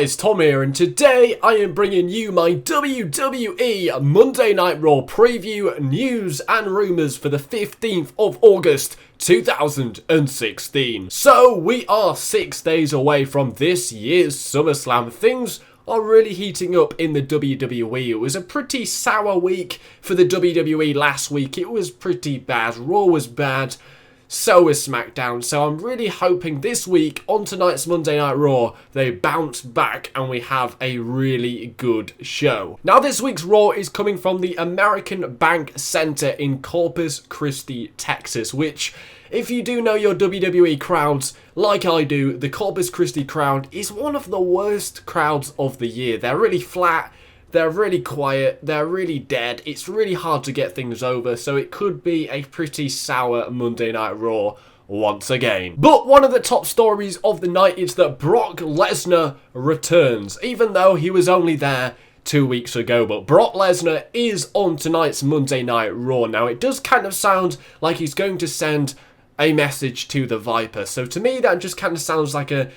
guys, Tom here, and today I am bringing you my WWE Monday Night Raw preview, news and rumours for the 15th of August 2016. So we are 6 days away from this year's SummerSlam. Things are really heating up in the WWE. It was a pretty sour week for the WWE last week. It was pretty bad. Raw was bad. So is SmackDown, so I'm really hoping this week, on tonight's Monday Night Raw, they bounce back and we have a really good show. Now, this week's Raw is coming from the American Bank Center in Corpus Christi, Texas, which, if you do know your WWE crowds, like I do, the Corpus Christi crowd is one of the worst crowds of the year. They're really flat. They're really quiet, they're really dead, it's really hard to get things over, so it could be a pretty sour Monday Night Raw once again. But one of the top stories of the night is that Brock Lesnar returns, even though he was only there 2 weeks ago. But Brock Lesnar is on tonight's Monday Night Raw. Now, it does kind of sound like he's going to send a message to the Viper. So to me, that just kind of sounds like a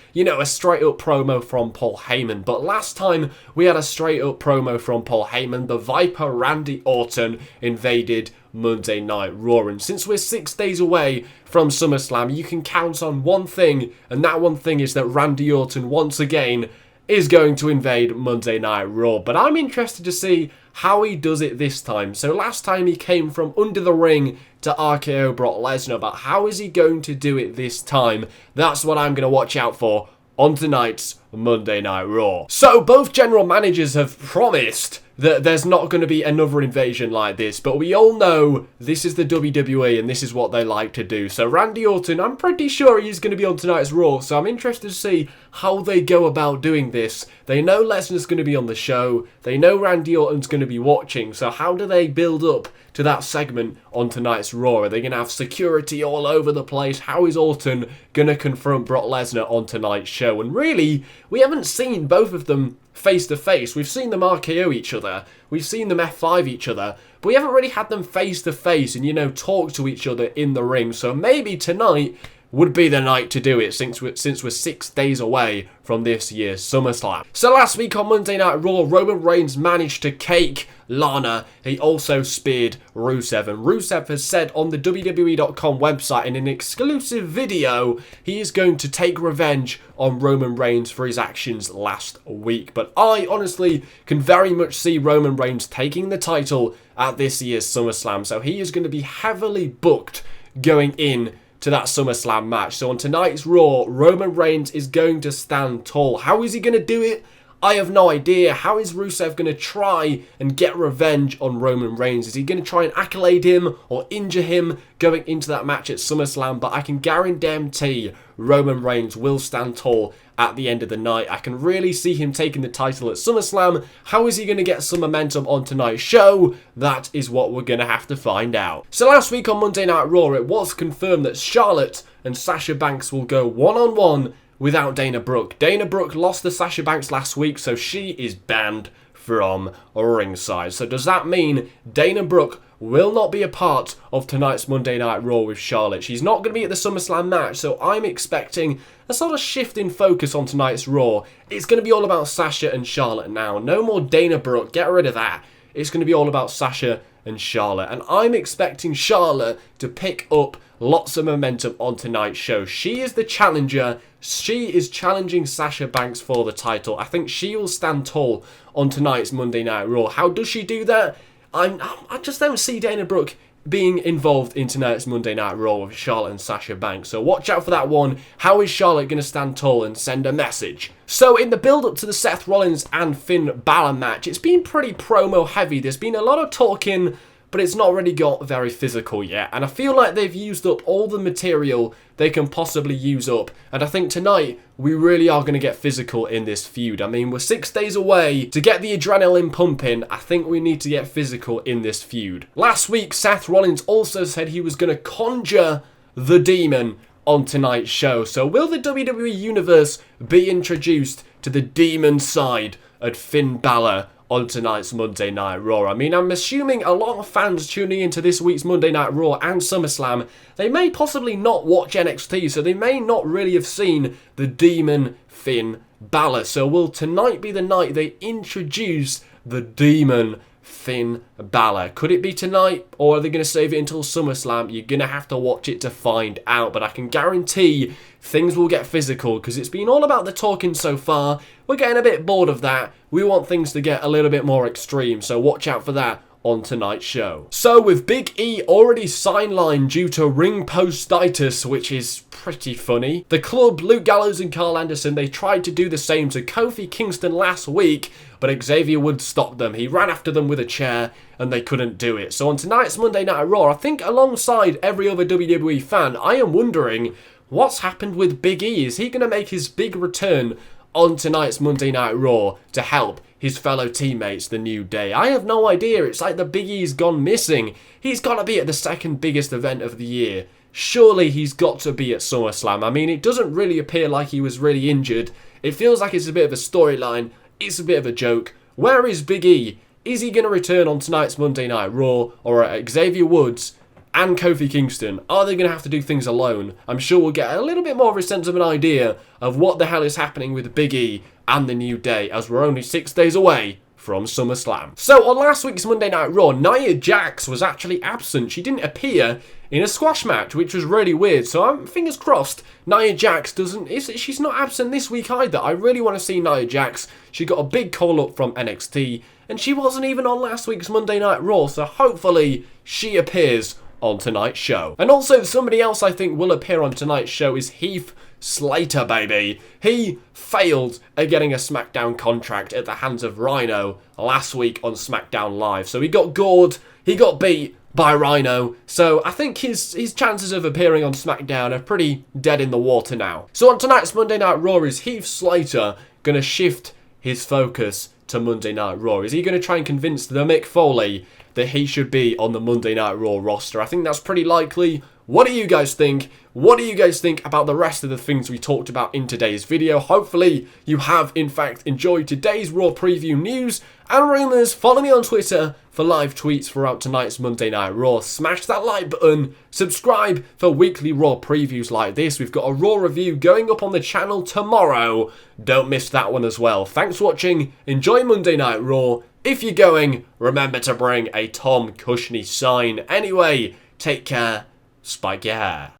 straight up promo from Paul Heyman. But last time we had a straight up promo from Paul Heyman, the Viper Randy Orton invaded Monday Night Raw. And since we're 6 days away from SummerSlam, you can count on one thing, and that one thing is that Randy Orton once again is going to invade Monday Night Raw. But I'm interested to see how he does it this time. So last time he came from under the ring to RKO Brock Lesnar, but how is he going to do it this time? That's what I'm going to watch out for on tonight's Monday Night Raw. So both general managers have promised that there's not going to be another invasion like this, but we all know this is the WWE and this is what they like to do. So Randy Orton, I'm pretty sure he's going to be on tonight's Raw, so I'm interested to see how they go about doing this. They know Lesnar's going to be on the show, they know Randy Orton's going to be watching, so how do they build up to that segment on tonight's Raw? Are they going to have security all over the place? How is Orton going to confront Brock Lesnar on tonight's show? And really, we haven't seen both of them face to face. We've seen them RKO each other, we've seen them F5 each other, but we haven't really had them face to face and, talk to each other in the ring. So maybe tonight would be the night to do it, since we're 6 days away from this year's SummerSlam. So last week on Monday Night Raw, Roman Reigns managed to cake Lana. He also speared Rusev, and Rusev has said on the WWE.com website in an exclusive video he is going to take revenge on Roman Reigns for his actions last week. But I honestly can very much see Roman Reigns taking the title at this year's SummerSlam, so he is going to be heavily booked going in to that SummerSlam match. So on tonight's Raw, Roman Reigns is going to stand tall. How is he going to do it? I have no idea. How is Rusev going to try and get revenge on Roman Reigns? Is he going to try and accolade him or injure him going into that match at SummerSlam? But I can guarantee Roman Reigns will stand tall at the end of the night. I can really see him taking the title at SummerSlam. How is he going to get some momentum on tonight's show? That is what we're going to have to find out. So last week on Monday Night Raw, it was confirmed that Charlotte and Sasha Banks will go one-on-one without Dana Brooke. Dana Brooke lost to Sasha Banks last week, so she is banned from ringside. So does that mean Dana Brooke will not be a part of tonight's Monday Night Raw with Charlotte? She's not going to be at the SummerSlam match, so I'm expecting a sort of shift in focus on tonight's Raw. It's going to be all about Sasha and Charlotte now. No more Dana Brooke. Get rid of that. It's going to be all about Sasha and Charlotte, and I'm expecting Charlotte to pick up lots of momentum on tonight's show. She is the challenger. She is challenging Sasha Banks for the title. I think she will stand tall on tonight's Monday Night Raw. How does she do that? I just don't see Dana Brooke being involved in tonight's Monday Night Raw with Charlotte and Sasha Banks. So watch out for that one. How is Charlotte going to stand tall and send a message? So in the build-up to the Seth Rollins and Finn Balor match, it's been pretty promo heavy. There's been a lot of talking, but it's not really got very physical yet. And I feel like they've used up all the material they can possibly use up. And I think tonight, we really are going to get physical in this feud. I mean, we're 6 days away to get the adrenaline pumping. I think we need to get physical in this feud. Last week, Seth Rollins also said he was going to conjure the demon on tonight's show. So will the WWE Universe be introduced to the demon side at Finn Balor on tonight's Monday Night Raw? I mean, I'm assuming a lot of fans tuning into this week's Monday Night Raw and SummerSlam, they may possibly not watch NXT, so they may not really have seen the Demon Finn Balor. So will tonight be the night they introduce the Demon Finn Balor? Could it be tonight, or are they going to save it until SummerSlam? You're going to have to watch it to find out, but I can guarantee things will get physical because it's been all about the talking so far. We're getting a bit bored of that. We want things to get a little bit more extreme, so watch out for that on tonight's show. So with Big E already sidelined due to ring postitis, which is pretty funny, the club, Luke Gallows and Carl Anderson, they tried to do the same to Kofi Kingston last week, but Xavier Woods stopped them. He ran after them with a chair and they couldn't do it. So on tonight's Monday Night Raw, I think alongside every other WWE fan, I am wondering what's happened with Big E. Is he going to make his big return on tonight's Monday Night Raw to help his fellow teammates, the New Day? I have no idea. It's like the Big E's gone missing. He's got to be at the second biggest event of the year. Surely he's got to be at SummerSlam. I mean, it doesn't really appear like he was really injured. It feels like it's a bit of a storyline. It's a bit of a joke. Where is Big E? Is he going to return on tonight's Monday Night Raw, or are Xavier Woods and Kofi Kingston, are they going to have to do things alone? I'm sure we'll get a little bit more of a sense of an idea of what the hell is happening with Big E and the New Day, as we're only 6 days away from SummerSlam. So on last week's Monday Night Raw, Nia Jax was actually absent. She didn't appear in a squash match, which was really weird. So I'm fingers crossed Nia Jax she's not absent this week either. I really want to see Nia Jax. She got a big call up from NXT, and she wasn't even on last week's Monday Night Raw, so hopefully she appears on tonight's show. And also somebody else I think will appear on tonight's show is Heath Slater, baby. He failed at getting a SmackDown contract at the hands of Rhino last week on SmackDown Live. So he got gored, he got beat by Rhino. So I think his chances of appearing on SmackDown are pretty dead in the water now. So on tonight's Monday Night Raw, is Heath Slater going to shift his focus to Monday Night Raw? Is he going to try and convince the Mick Foley that he should be on the Monday Night Raw roster? I think that's pretty likely. What do you guys think? What do you guys think about the rest of the things we talked about in today's video? Hopefully you have, in fact, enjoyed today's Raw preview news and rumours. Follow me on Twitter for live tweets throughout tonight's Monday Night Raw. Smash that like button. Subscribe for weekly Raw previews like this. We've got a Raw review going up on the channel tomorrow. Don't miss that one as well. Thanks for watching. Enjoy Monday Night Raw. If you're going, remember to bring a Tom Cushney sign. Anyway, take care. Spike your hair.